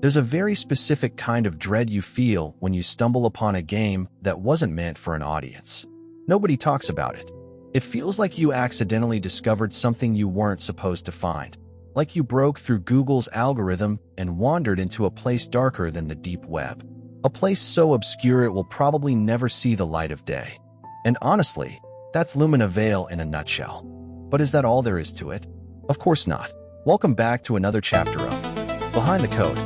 There's a very specific kind of dread you feel when you stumble upon a game that wasn't meant for an audience. Nobody talks about it. It feels like you accidentally discovered something you weren't supposed to find, like you broke through Google's algorithm and wandered into a place darker than the deep web. A place so obscure it will probably never see the light of day. And honestly, that's Lumina Veil in a nutshell. But is that all there is to it? Of course not. Welcome back to another chapter of Behind the Code.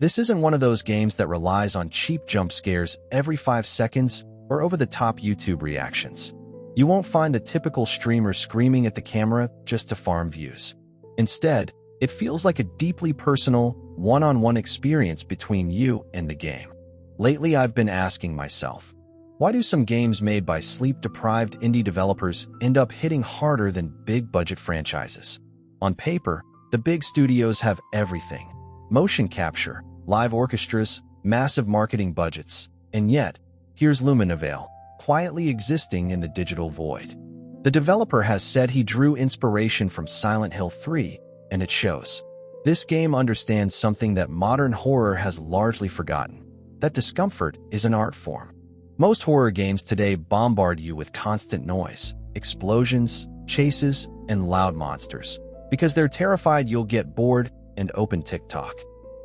This isn't one of those games that relies on cheap jump scares every 5 seconds or over-the-top YouTube reactions. You won't find the typical streamer screaming at the camera just to farm views. Instead, it feels like a deeply personal, one-on-one experience between you and the game. Lately, I've been asking myself, why do some games made by sleep-deprived indie developers end up hitting harder than big-budget franchises? On paper, the big studios have everything: motion capture, live orchestras, massive marketing budgets, and yet, here's Lumina Veil, quietly existing in the digital void. The developer has said he drew inspiration from Silent Hill 3, and it shows. This game understands something that modern horror has largely forgotten: that discomfort is an art form. Most horror games today bombard you with constant noise, explosions, chases, and loud monsters, because they're terrified you'll get bored and open TikTok.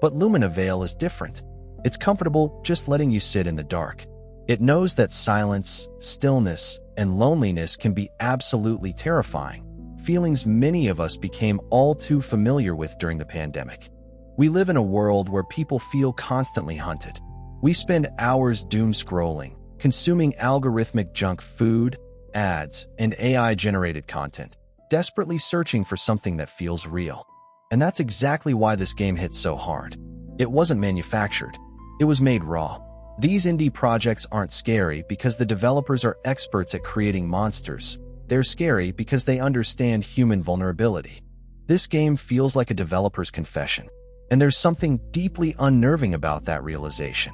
But Lumina Veil is different. It's comfortable just letting you sit in the dark. It knows that silence, stillness, and loneliness can be absolutely terrifying, feelings many of us became all too familiar with during the pandemic. We live in a world where people feel constantly hunted. We spend hours doom scrolling, consuming algorithmic junk food, ads, and AI-generated content, desperately searching for something that feels real. And that's exactly why this game hits so hard. It wasn't manufactured. It was made raw. These indie projects aren't scary because the developers are experts at creating monsters. They're scary because they understand human vulnerability. This game feels like a developer's confession, and there's something deeply unnerving about that realization.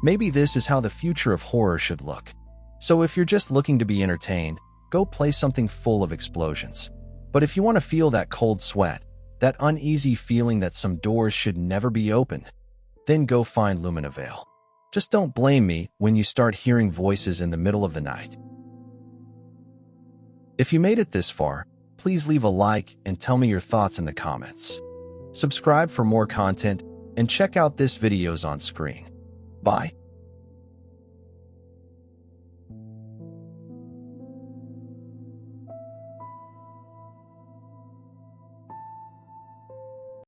Maybe this is how the future of horror should look. So if you're just looking to be entertained, go play something full of explosions. But if you want to feel that cold sweat, that uneasy feeling that some doors should never be opened, then go find Lumina Veil. Just don't blame me when you start hearing voices in the middle of the night. If you made it this far, please leave a like and tell me your thoughts in the comments. Subscribe for more content and check out this videos on screen. Bye.